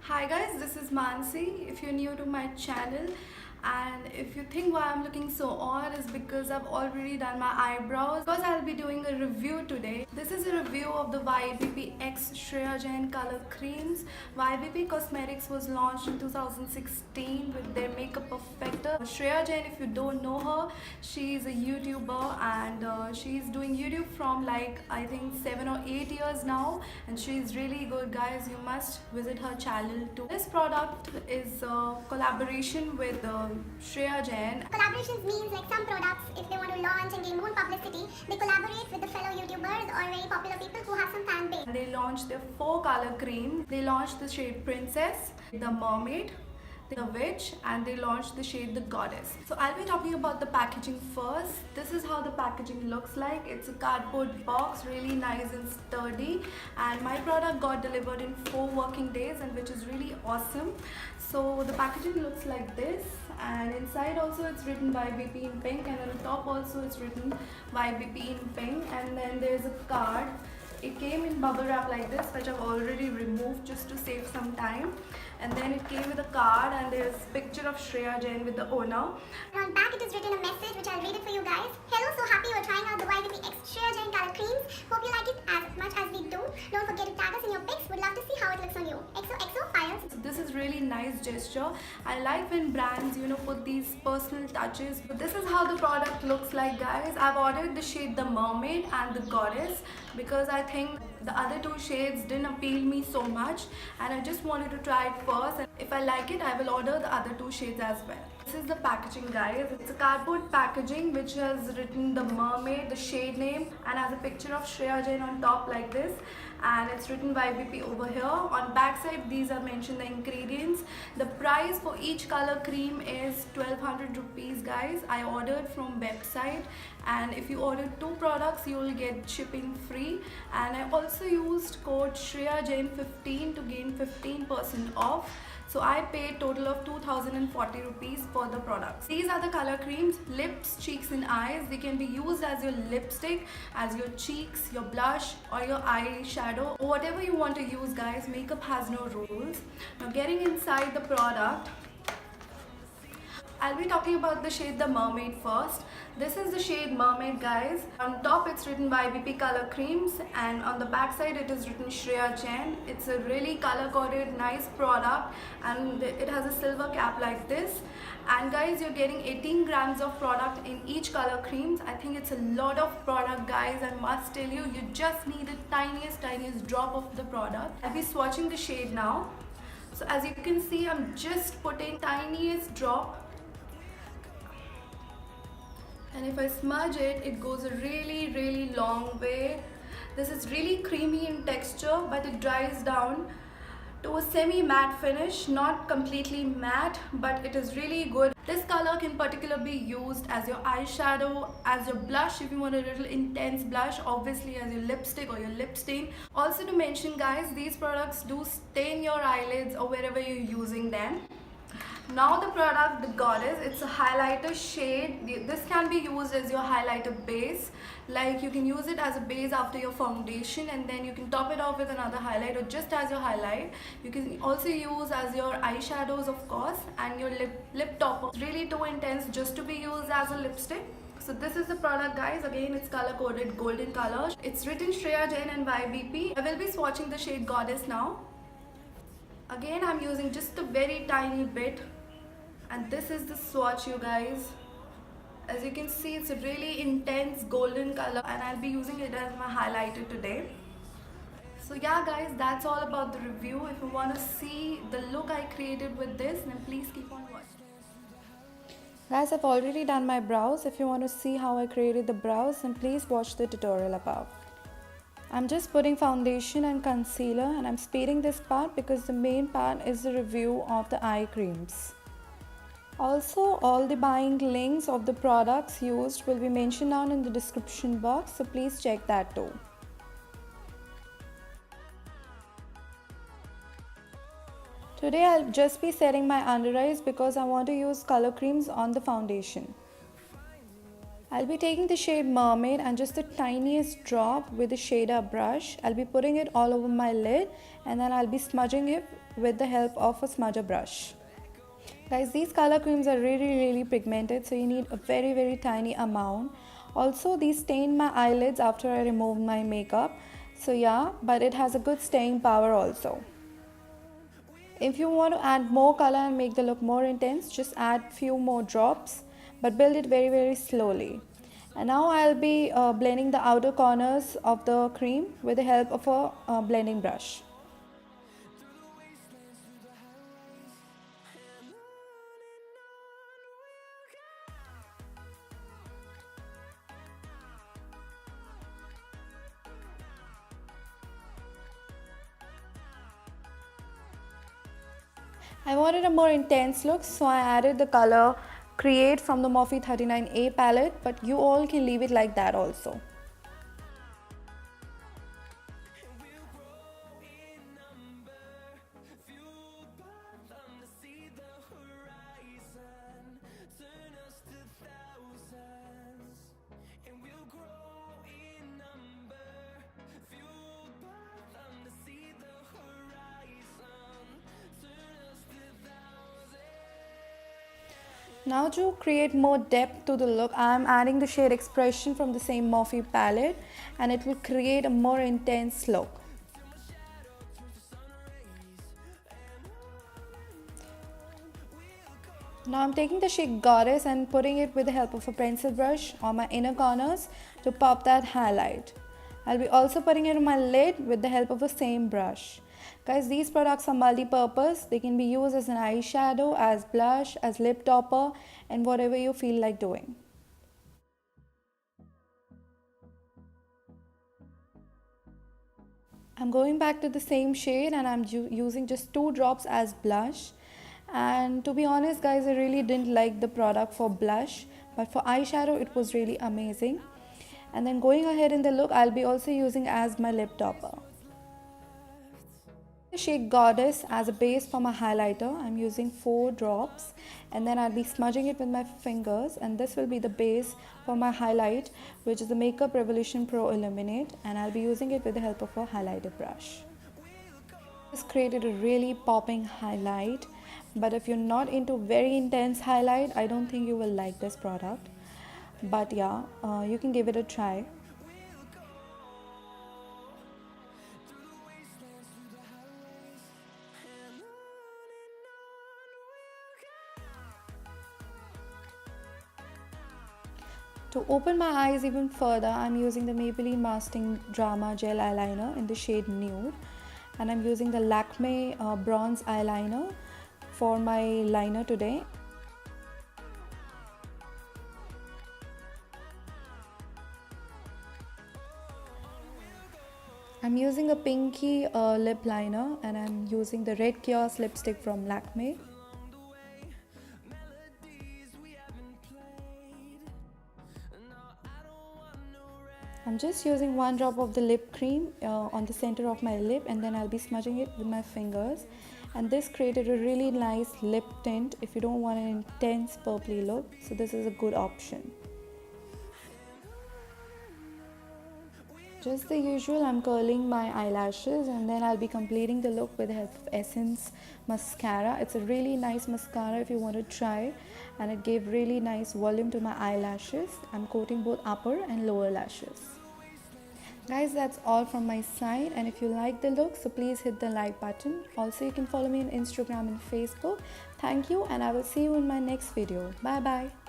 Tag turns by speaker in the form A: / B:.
A: Hi guys, this is Mansi. If you're new to my channel and if you think why I'm looking so odd is because I've already done my eyebrows, because I'll be doing a review today. This is a review of the YBPXSHREYA JAIN Color Creams. YBP Cosmetics was launched in 2016 with their makeup perfector. Shreya Jain, if you don't know her, she's a YouTuber and she's doing YouTube from like I think 7 or 8 years now, and she's really good guys. You must visit her channel too. This product is a collaboration with Shreya Jain.
B: Collaborations means like some products, if they want to launch and gain more publicity, they collaborate with the fellow YouTubers or very popular people who have some fan base.
A: They launched their 4 color creams. They launched the shade Princess, the Mermaid, the Witch, and they launched the shade the Goddess. So I'll be talking about the packaging first. This is how the packaging looks like. It's a cardboard box, really nice and sturdy, and my product got delivered in 4 working days, and which is really awesome. So the packaging looks like this, and inside also it's written YBP in pink, and on the top also it's written YBP in pink, and then there's a card. It came in bubble wrap like this, which I've already removed just to save some time. And then it came with a card, and there's a picture of Shreya Jain with the owner.
B: And on back it is written a message which I'll read it for you guys. Hello, so happy you're trying out the YBPXSHREYA JAIN Color Creams. Hope you like it as much as we do. Don't forget to tag us in your pics. Would love to see how it looks on you. XOXO fires.
A: So this is really nice gesture. I like when brands, put these personal touches. But this is how the product looks like, guys. I've ordered the shade the Mermaid and the Goddess because I think the other 2 shades didn't appeal me so much, and I just wanted to try it first, and if I like it I will order the other 2 shades as well. This is the packaging, guys. It's a cardboard packaging which has written the Mermaid, the shade name, and has a picture of Shreya Jain on top like this, and it's written YBP over here. On back side these are mentioned the ingredients. The price for each color cream is 1200 rupees, guys. I ordered from website, and if you order 2 products you will get shipping free, and I also used code Shreya Jain 15 to gain 15% off. So I paid total of 2040 rupees for the products. These are the color creams: lips, cheeks and eyes. They can be used as your lipstick, as your cheeks, your blush or your eyeshadow, or whatever you want to use, guys. Makeup has no rules. Now getting inside the product, I'll be talking about the shade the Mermaid first. This is the shade Mermaid, guys. On top it's written YBP Color Creams, and on the back side it is written Shreya Jain. It's a really color coded nice product, and it has a silver cap like this. And guys, you're getting 18 grams of product in each color creams. I think it's a lot of product, guys. I must tell you, you just need the tiniest drop of the product. I'll be swatching the shade now. So as you can see, I'm just putting tiniest drop, and if I smudge it, it goes a really long way. This is really creamy in texture, but it dries down to a semi-matte finish, not completely matte, but it is really good. This color can particularly be used as your eyeshadow, as your blush if you want a little intense blush, obviously as your lipstick or your lip stain. Also to mention, guys, these products do stain your eyelids or wherever you're using them. Now the product, the Goddess, it's a highlighter shade. This can be used as your highlighter base. Like you can use it as a base after your foundation, and then you can top it off with another highlight, or just as your highlight. You can also use as your eyeshadows, of course, and your lip topper. It's really too intense just to be used as a lipstick. So this is the product, guys. Again, it's color coded golden color. It's written Shreya Jain and YBP. I will be swatching the shade Goddess now. Again, I'm using just a very tiny bit, and this is the swatch, you guys. As you can see, it's a really intense golden color, and I'll be using it as my highlighter today. So yeah, guys, that's all about the review. If you want to see the look I created with this, then please keep on watching. Guys, I've already done my brows. If you want to see how I created the brows, then please watch the tutorial above. I'm just putting foundation and concealer, and I'm speeding this part because the main part is the review of the eye creams. Also, all the buying links of the products used will be mentioned down in the description box, so please check that too. Today I'll just be setting my under eyes because I want to use color creams on the foundation. I'll be taking the shade Mermaid and just the tiniest drop with the shader brush. I'll be putting it all over my lid, and then I'll be smudging it with the help of a smudger brush. Guys, these color creams are really pigmented, so you need a very tiny amount. Also, these stained my eyelids after I removed my makeup. So yeah, but it has a good staying power also. If you want to add more color and make the look more intense, just add few more drops, but build it very slowly. And now I'll be blending the outer corners of the cream with the help of a blending brush. I wanted a more intense look, so I added the color Create from the Morphe 39A palette, but you all can leave it like that also. Now to create more depth to the look, I am adding the shade Expression from the same Morphe palette, and it will create a more intense look. Now I'm taking the shade Goddess and putting it with the help of a pencil brush on my inner corners to pop that highlight. I'll be also putting it on my lid with the help of the same brush. Guys, these products are multi-purpose. They can be used as an eyeshadow, as blush, as lip topper, and whatever you feel like doing. I'm going back to the same shade and I'm using just 2 drops as blush. And to be honest guys, I really didn't like the product for blush, but for eyeshadow it was really amazing. And then going ahead in the look, I'll be also using as my lip topper. The shade Goddess as a base for my highlighter. I'm using 4 drops and then I'll be smudging it with my fingers, and this will be the base for my highlight, which is the Makeup Revolution Pro Illuminate, and I'll be using it with the help of a highlighter brush. This created a really popping highlight, but if you're not into very intense highlight, I don't think you will like this product, but yeah, you can give it a try. To open my eyes even further, I'm using the Maybelline Masking Drama Gel Eyeliner in the shade Nude, and I'm using the Lakme Bronze Eyeliner for my liner today. I'm using a pinky lip liner, and I'm using the Red Kiosk lipstick from Lakme. I'm just using 1 drop of the lip cream on the center of my lip, and then I'll be smudging it with my fingers, and this created a really nice lip tint if you don't want an intense purpley look, so this is a good option. Just the usual, I'm curling my eyelashes, and then I'll be completing the look with the help of Essence mascara. It's a really nice mascara if you want to try, and it gave really nice volume to my eyelashes. I'm coating both upper and lower lashes. Guys, that's all from my side, and if you like the look, so please hit the like button. Also, you can follow me on Instagram and Facebook. Thank you, and I will see you in my next video. Bye bye.